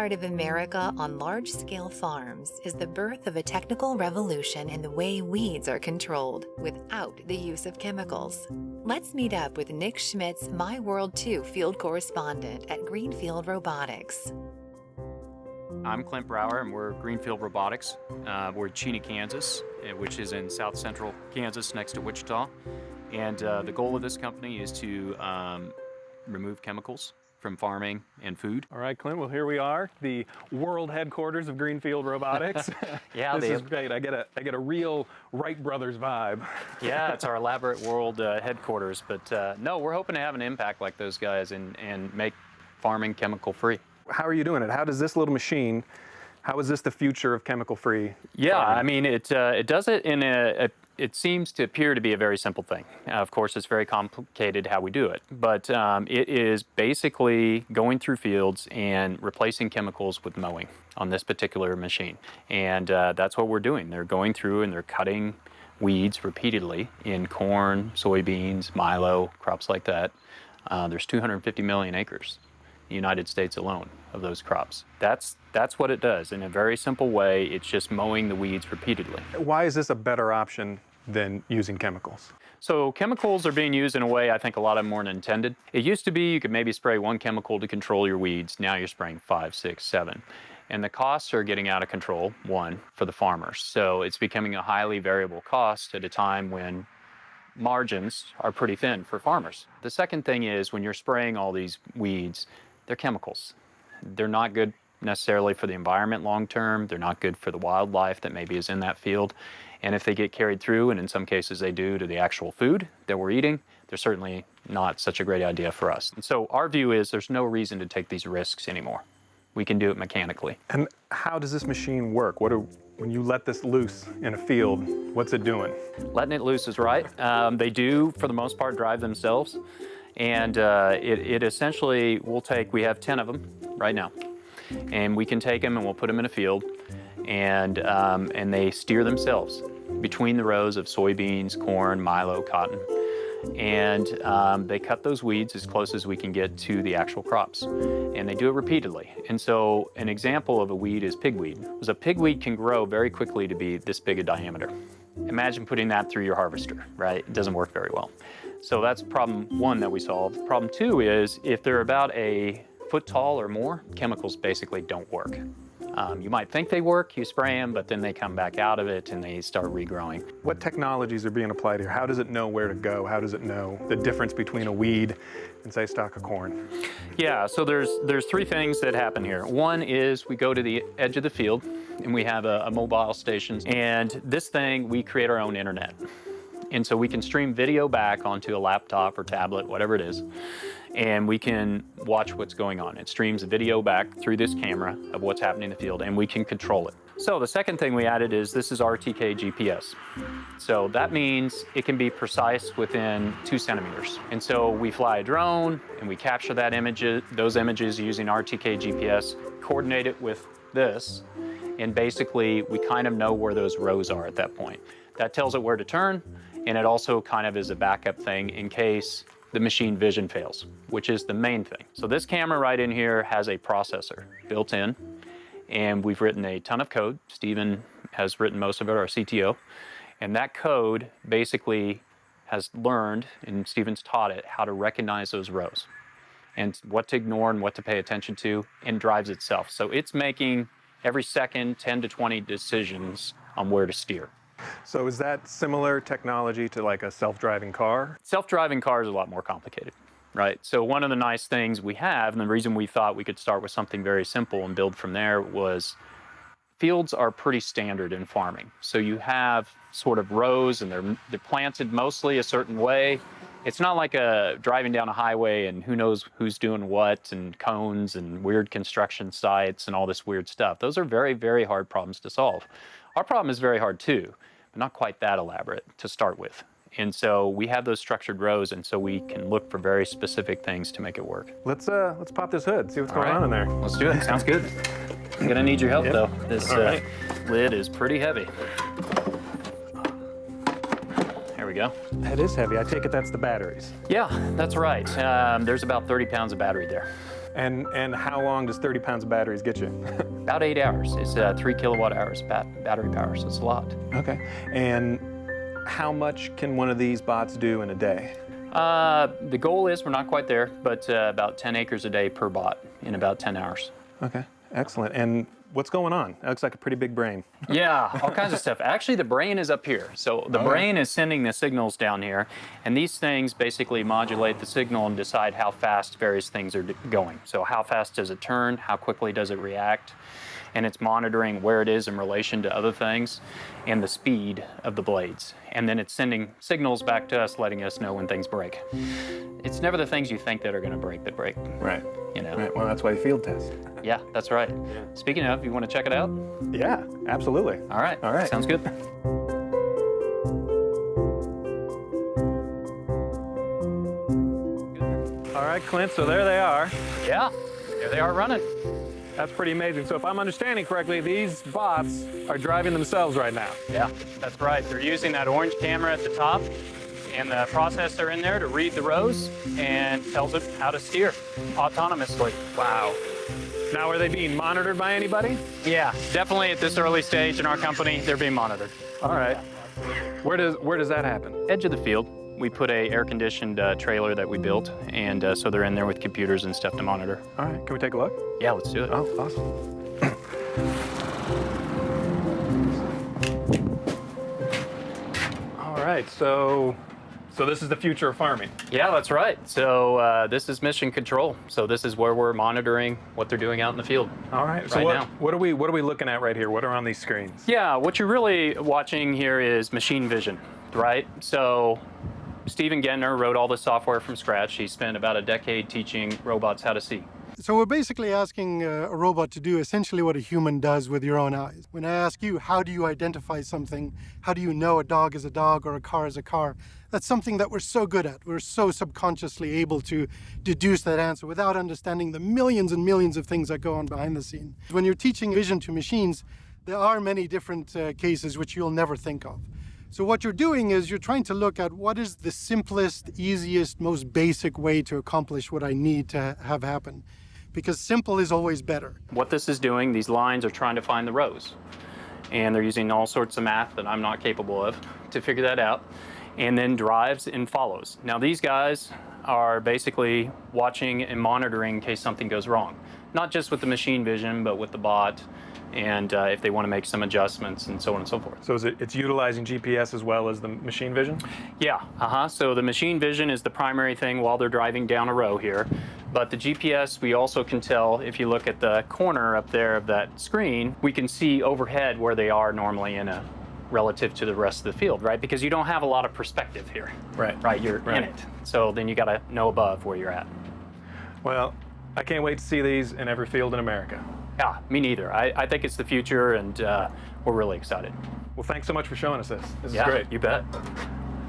part of America on large-scale farms is the birth of a technical revolution in the way weeds are controlled without the use of chemicals. Let's meet up with Nick Schmitz, My World 2 field correspondent at Greenfield Robotics. I'm Clint Brower, and we're Greenfield Robotics. We're at Cheney, Kansas, which is in south central Kansas next to Wichita. And the goal of this company is to remove chemicals from farming and food. All right, Clint, well, here we are, the world headquarters of Greenfield Robotics. Yeah, this is great. I get a real Wright brothers vibe. Yeah, it's our elaborate world headquarters. But no, we're hoping to have an impact like those guys and make farming chemical-free. How are you doing it? How does this little machine, how is this the future of chemical-free Yeah, farming? I mean, it does it in it seems to appear to be a very simple thing. Of course, it's very complicated how we do it, but it is basically going through fields and replacing chemicals with mowing on this particular machine. And that's what we're doing. They're going through and they're cutting weeds repeatedly in corn, soybeans, milo, crops like that. There's 250 million acres in the United States alone of those crops. That's what it does. In a very simple way, it's just mowing the weeds repeatedly. Why is this a better option than using chemicals? So chemicals are being used in a way I think a lot of them weren't intended. It used to be you could maybe spray one chemical to control your weeds. Now you're spraying 5, 6, 7. And the costs are getting out of control, one, for the farmers. So it's becoming a highly variable cost at a time when margins are pretty thin for farmers. The second thing is when you're spraying all these weeds, they're chemicals. They're not good necessarily for the environment long term. They're not good for the wildlife that maybe is in that field. And if they get carried through, and in some cases they do, to the actual food that we're eating, they're certainly not such a great idea for us. And so our view is there's no reason to take these risks anymore. We can do it mechanically. And how does this machine work? When you let this loose in a field, what's it doing? Letting it loose is right. They do, for the most part, drive themselves. And it essentially will take, we have 10 of them right now. And we can take them and we'll put them in a field and they steer themselves between the rows of soybeans, corn, milo, cotton. And they cut those weeds as close as we can get to the actual crops. And they do it repeatedly. And so an example of a weed is pigweed. Because a pigweed can grow very quickly to be this big a diameter. Imagine putting that through your harvester, right? It doesn't work very well. So that's problem one that we solved. Problem two is if they're about a foot tall or more, chemicals basically don't work. You might think they work, you spray them, but then they come back out of it and they start regrowing. What technologies are being applied here? How does it know where to go? How does it know the difference between a weed and, say, a stalk of corn? Yeah, so there's three things that happen here. One is we go to the edge of the field and we have a mobile station. And this thing, we create our own internet. And so we can stream video back onto a laptop or tablet, whatever it is, and we can watch what's going on. It streams video back through this camera of what's happening in the field, and we can control it. So the second thing we added is this is RTK GPS. So that means it can be precise within 2 centimeters. And so we fly a drone and we capture that those images using RTK GPS, coordinate it with this, and basically we kind of know where those rows are at that point. That tells it where to turn, and it also kind of is a backup thing in case the machine vision fails, which is the main thing. So this camera right in here has a processor built in, and we've written a ton of code. Steven has written most of it, our CTO, and that code basically has learned, and Steven's taught it, how to recognize those rows and what to ignore and what to pay attention to, and drives itself. So it's making every second 10 to 20 decisions on where to steer. So is that similar technology to like a self-driving car? Self-driving cars are a lot more complicated, right? So one of the nice things we have, and the reason we thought we could start with something very simple and build from there, was fields are pretty standard in farming. So you have sort of rows and they're planted mostly a certain way. It's not like driving down a highway and who knows who's doing what, and cones and weird construction sites and all this weird stuff. Those are very, very hard problems to solve. Our problem is very hard too, but not quite that elaborate to start with. And so we have those structured rows, and so we can look for very specific things to make it work. Let's pop this hood, see what's going on in there. Let's do it. Sounds good. I'm gonna need your help though. This lid is pretty heavy. There we go. That is heavy. I take it that's the batteries. Yeah, that's right. There's about 30 pounds of battery there. And how long does 30 pounds of batteries get you? About 8 hours. It's 3 kilowatt hours battery power, so it's a lot. Okay. And how much can one of these bots do in a day? The goal is, we're not quite there, but about 10 acres a day per bot in about 10 hours. Okay, excellent. And what's going on? That looks like a pretty big brain. Yeah, all kinds of stuff. Actually, the brain is up here. So the brain is sending the signals down here, and these things basically modulate the signal and decide how fast various things are going. So how fast does it turn? How quickly does it react? And it's monitoring where it is in relation to other things and the speed of the blades. And then it's sending signals back to us, letting us know when things break. It's never the things you think that are going to break that break. Right. You know. Right. Well, that's why you field test. Yeah, that's right. Speaking of, you want to check it out? Yeah, absolutely. All right. All right. Sounds good. All right, Clint, so there they are. Yeah, there they are running. That's pretty amazing. So if I'm understanding correctly, these bots are driving themselves right now. Yeah, that's right. They're using that orange camera at the top and the processor in there to read the rows and tells it how to steer autonomously. Wow. Now, are they being monitored by anybody? Yeah, definitely at this early stage in our company, they're being monitored. All right. Where does that happen? Edge of the field. We put a air-conditioned trailer that we built, and so they're in there with computers and stuff to monitor. All right, can we take a look? Yeah, let's do it. Oh, awesome. All right, so this is the future of farming. Yeah, that's right. So this is mission control. So this is where we're monitoring what they're doing out in the field. All right. So what are we looking at right here? What are on these screens? Yeah, what you're really watching here is machine vision, right? So Stephen Gentner wrote all the software from scratch. He spent about a decade teaching robots how to see. So we're basically asking a robot to do essentially what a human does with your own eyes. When I ask you, how do you identify something? How do you know a dog is a dog or a car is a car? That's something that we're so good at. We're so subconsciously able to deduce that answer without understanding the millions and millions of things that go on behind the scene. When you're teaching vision to machines, there are many different cases which you'll never think of. So what you're doing is you're trying to look at what is the simplest, easiest, most basic way to accomplish what I need to have happen. Because simple is always better. What this is doing, these lines are trying to find the rows. And they're using all sorts of math that I'm not capable of to figure that out. And then drives and follows. Now these guys are basically watching and monitoring in case something goes wrong. Not just with the machine vision, but with the bot, and if they want to make some adjustments and so on and so forth. So it's utilizing GPS as well as the machine vision? Yeah, so the machine vision is the primary thing while they're driving down a row here. But the GPS, we also can tell, if you look at the corner up there of that screen, we can see overhead where they are normally in a relative to the rest of the field, right? Because you don't have a lot of perspective here. Right, you're in it. So then you got to know above where you're at. Well, I can't wait to see these in every field in America. Yeah, me neither. I think it's the future, and we're really excited. Well, thanks so much for showing us this. This is Yeah, great. you bet.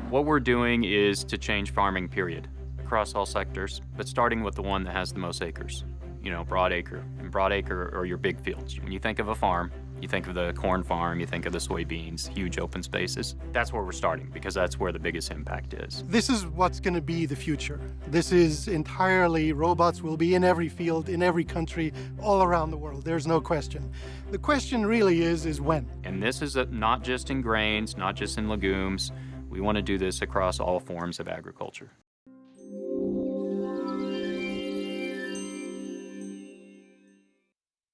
What we're doing is to change farming, period, across all sectors, but starting with the one that has the most acres, you know, broad acre. And broad acre are your big fields. When you think of a farm, you think of the corn farm, you think of the soybeans, huge open spaces. That's where we're starting, because that's where the biggest impact is. This is what's going to be the future. This is entirely, robots will be in every field, in every country, all around the world. There's no question. The question really is when. And this is not just in grains, not just in legumes. We want to do this across all forms of agriculture.